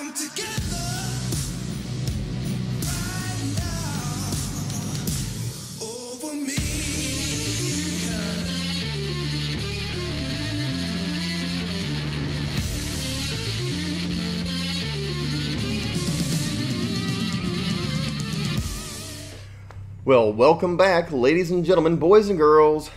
come together right now over me. Well, welcome back, ladies and gentlemen, boys and girls,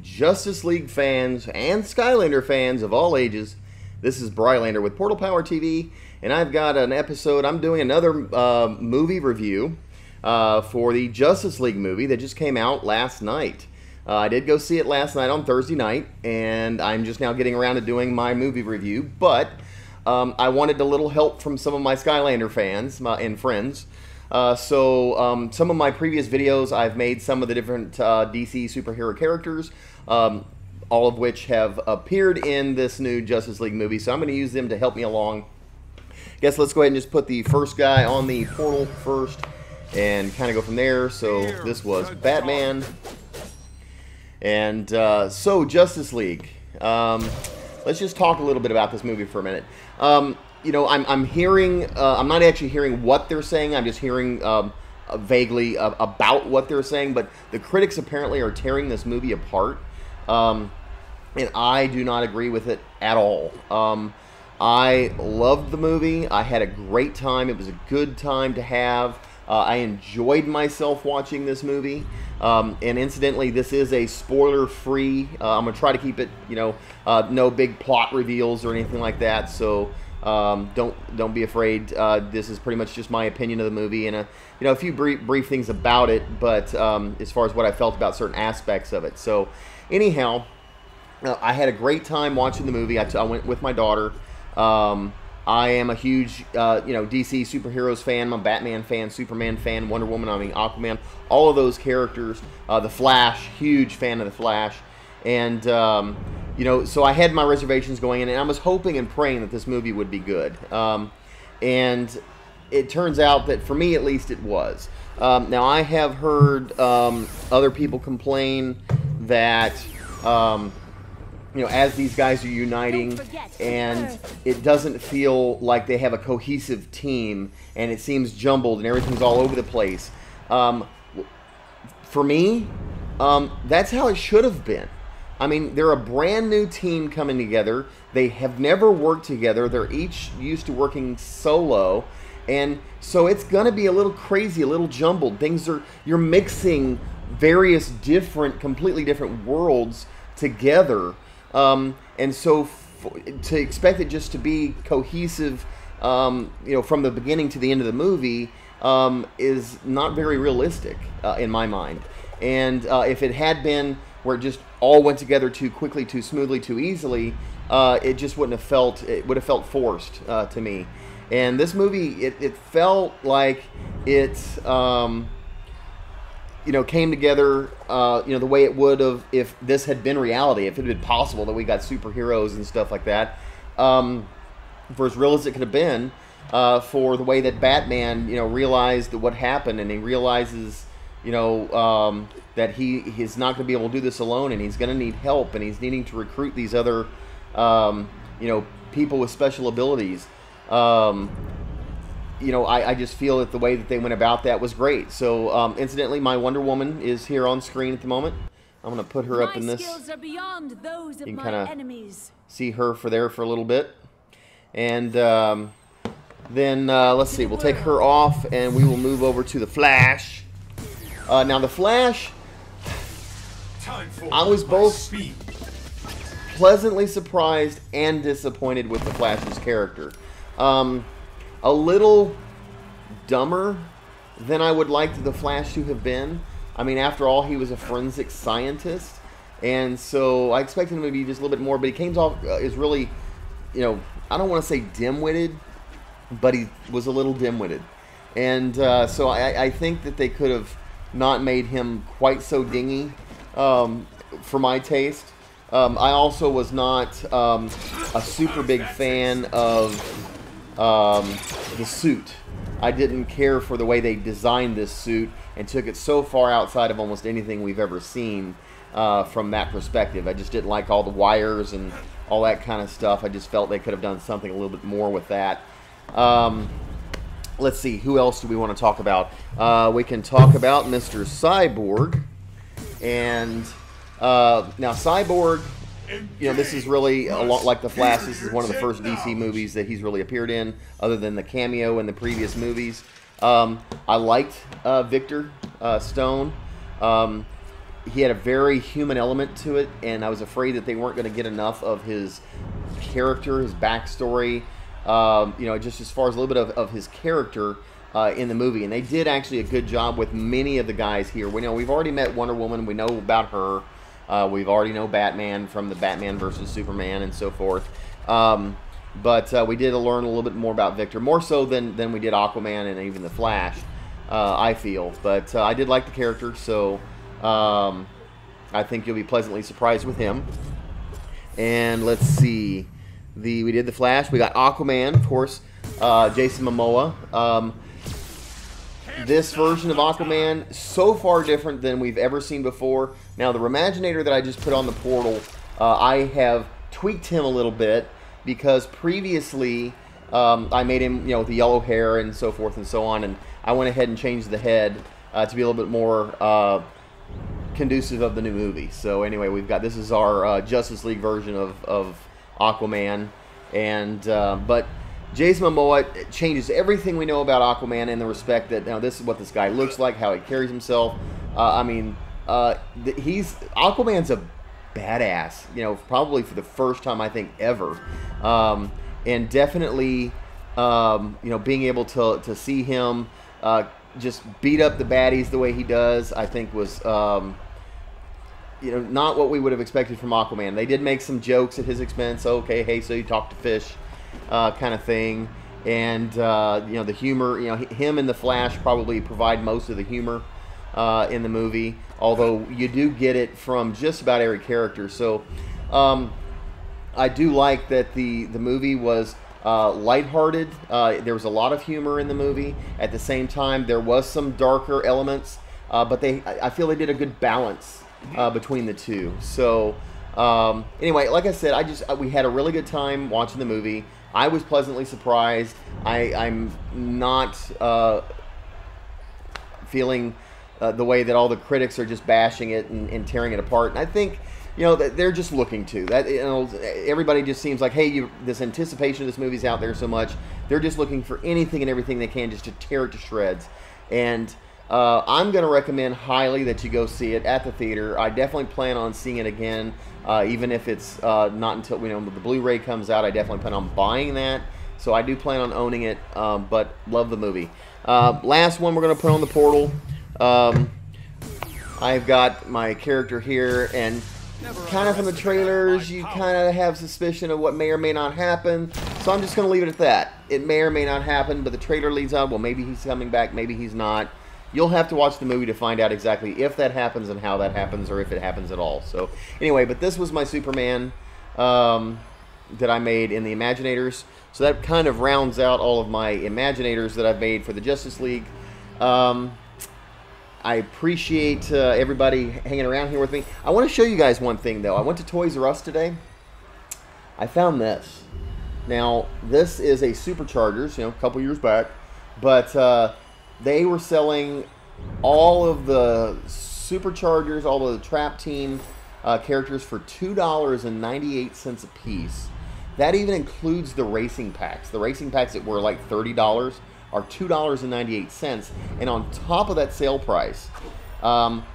Justice League fans, and Skylander fans of all ages. This is Brylander with PortalPowerTV, and I've got an episode. I'm doing another movie review for the Justice League movie that just came out last night. I did go see it last night on Thursday night, and I'm just now getting around to doing my movie review, but I wanted a little help from some of my Skylander fans and friends. So some of my previous videos, I've made some of the different DC superhero characters, all of which have appeared in this new Justice League movie. So I'm going to use them to help me along. Guess let's go ahead and just put the first guy on the portal first and kind of go from there. So this was Batman. And so Justice League. Let's just talk a little bit about this movie for a minute. You know, I'm hearing, I'm not actually hearing what they're saying, I'm just hearing vaguely about what they're saying, but the critics apparently are tearing this movie apart, and I do not agree with it at all. I loved the movie, I had a great time, it was a good time to have, I enjoyed myself watching this movie, and incidentally, this is a spoiler-free, I'm going to try to keep it, you know, no big plot reveals or anything like that, so don't be afraid. This is pretty much just my opinion of the movie and you know, a few brief things about it, but as far as what I felt about certain aspects of it. So anyhow, I had a great time watching the movie. I went with my daughter. I am a huge you know, DC superheroes fan. I'm a Batman fan, Superman fan, Wonder Woman, I mean Aquaman, all of those characters. The Flash, huge fan of the Flash. And you know, so I had my reservations going in, and I was hoping and praying that this movie would be good. And it turns out that, for me at least, it was. Now, I have heard other people complain that, you know, as these guys are uniting, and it doesn't feel like they have a cohesive team, and it seems jumbled, and everything's all over the place. For me, that's how it should have been. I mean, they're a brand new team coming together. They have never worked together. They're each used to working solo. And so it's going to be a little crazy, a little jumbled. You're mixing various different, completely different worlds together. And so to expect it just to be cohesive, you know, from the beginning to the end of the movie is not very realistic in my mind. And if it had been where it just all went together too quickly, too smoothly, too easily, it just wouldn't have felt, it would have felt forced to me. And this movie, it felt like it, you know, came together, you know, the way it would have if this had been reality, if it had been possible that we got superheroes and stuff like that, for as real as it could have been, for the way that Batman, you know, realized what happened, and he realizes, you know, that he's not going to be able to do this alone, and he's going to need help, and he's needing to recruit these other, you know, people with special abilities. You know, I just feel that the way that they went about that was great. So, incidentally, my Wonder Woman is here on screen at the moment. I'm going to put her up in this. Skills are beyond those of you can my kind of enemies. See her for a little bit. And then, let's see, we'll take her off, and we will move over to the Flash. Now, the Flash, I was both pleasantly surprised and disappointed with the Flash's character. A little dumber than I would like the Flash to have been. I mean, after all, he was a forensic scientist, and so I expected him to be just a little bit more, but he came off as really, you know, I don't want to say dim-witted, but he was a little dim-witted. And so I think that they could have not made him quite so dingy for my taste. I also was not a super big fan of the suit. I didn't care for the way they designed this suit and took it so far outside of almost anything we've ever seen from that perspective. I just didn't like all the wires and all that kind of stuff. I just felt they could have done something a little bit more with that. Let's see, who else do we want to talk about? We can talk about Mr. Cyborg. And now Cyborg, you know, this is really a lot like The Flash. This is one of the first DC movies that he's really appeared in, other than the cameo in the previous movies. I liked Victor Stone. He had a very human element to it, and I was afraid that they weren't going to get enough of his character, his backstory, you know, just as far as a little bit of his character in the movie. And they did actually a good job with many of the guys here. We know we've already met Wonder Woman. We know about her. We've already know Batman from the Batman versus Superman and so forth. But we did learn a little bit more about Victor, more so than we did Aquaman and even the Flash, I feel. But I did like the character, so I think you'll be pleasantly surprised with him. And let's see, we did the Flash. We got Aquaman, of course, Jason Momoa. This version of Aquaman, so far different than we've ever seen before. Now, the Remaginator that I just put on the portal, I have tweaked him a little bit, because previously I made him, you know, with the yellow hair and so forth and so on, and I went ahead and changed the head to be a little bit more conducive of the new movie. So anyway, we've got, this is our Justice League version of Aquaman, and but Jason Momoa changes everything we know about Aquaman in the respect that, now, this is what this guy looks like, how he carries himself. I mean, Aquaman's a badass, you know, probably for the first time, I think, ever. And definitely, you know, being able to see him just beat up the baddies the way he does, I think was, you know, not what we would have expected from Aquaman. They did make some jokes at his expense. Okay, hey, so you talk to fish, kind of thing. And, you know, the humor, you know, him and the Flash probably provide most of the humor in the movie, although you do get it from just about every character. So I do like that the movie was lighthearted. There was a lot of humor in the movie. At the same time, there was some darker elements, but I feel they did a good balance between the two. So anyway, like I said, we had a really good time watching the movie. I was pleasantly surprised. I'm not feeling the way that all the critics are just bashing it and tearing it apart. And I think, you know, that they're just looking to that. You know, everybody just seems like, hey, this anticipation of this movie's out there so much. They're just looking for anything and everything they can just to tear it to shreds. And I'm going to recommend highly that you go see it at the theater. I definitely plan on seeing it again, even if it's not until, you know, the Blu-ray comes out. I definitely plan on buying that. So I do plan on owning it, but love the movie. Last one we're going to put on the portal. I've got my character here, and kind of from the trailers, you kind of have suspicion of what may or may not happen. So I'm just going to leave it at that. It may or may not happen, but the trailer leads on, well, maybe he's coming back, maybe he's not. You'll have to watch the movie to find out exactly if that happens and how that happens, or if it happens at all. So anyway, but this was my Superman that I made in the Imaginators. So that kind of rounds out all of my Imaginators that I've made for the Justice League. I appreciate everybody hanging around here with me. I want to show you guys one thing, though. I went to Toys R Us today. I found this. Now, this is a Superchargers, you know, a couple years back. But they were selling all of the Superchargers, all of the Trap Team characters for $2.98 a piece. That even includes the racing packs. The racing packs that were like $30 are $2.98. And on top of that sale price,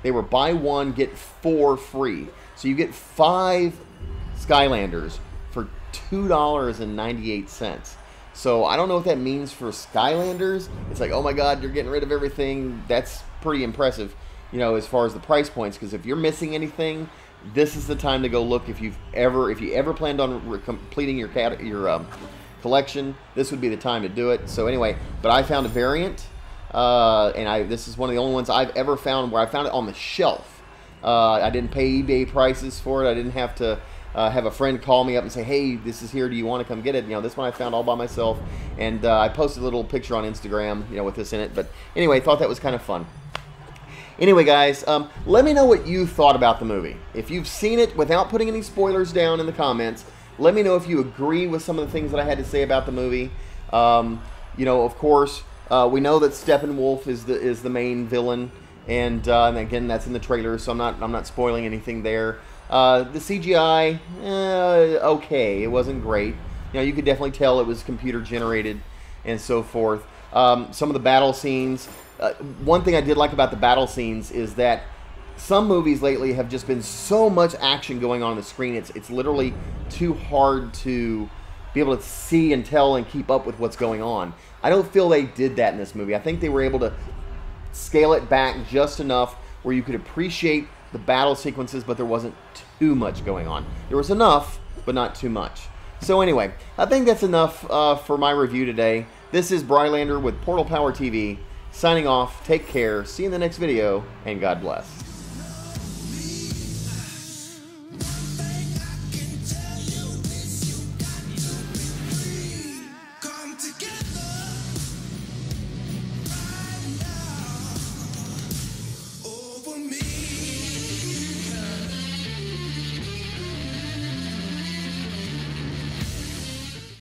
they were buy one, get 4 free. So you get 5 Skylanders for $2.98. So I don't know what that means for Skylanders. It's like, oh my God, you're getting rid of everything. That's pretty impressive, you know, as far as the price points. Because if you're missing anything, this is the time to go look. If you ever planned on completing your collection, this would be the time to do it. So anyway, but I found a variant, and this is one of the only ones I've ever found where I found it on the shelf. I didn't pay eBay prices for it. I didn't have to have a friend call me up and say, hey, this is here, do you want to come get it? You know, this one I found all by myself, and I posted a little picture on Instagram, you know, with this in it. But anyway, thought that was kind of fun. Anyway, guys, let me know what you thought about the movie. If you've seen it, without putting any spoilers down in the comments, let me know if you agree with some of the things that I had to say about the movie. You know, of course, we know that Steppenwolf is the main villain, and again, that's in the trailer, so I'm not spoiling anything there. The CGI, okay, it wasn't great. You know, you could definitely tell it was computer generated and so forth. Some of the battle scenes. One thing I did like about the battle scenes is that some movies lately have just been so much action going on the screen. It's literally too hard to be able to see and tell and keep up with what's going on. I don't feel they did that in this movie. I think they were able to scale it back just enough where you could appreciate the battle sequences, but there wasn't too much going on. There was enough, but not too much. So anyway, I think that's enough for my review today. This is Brylander with PortalPowerTV, signing off. Take care. See you in the next video, and God bless.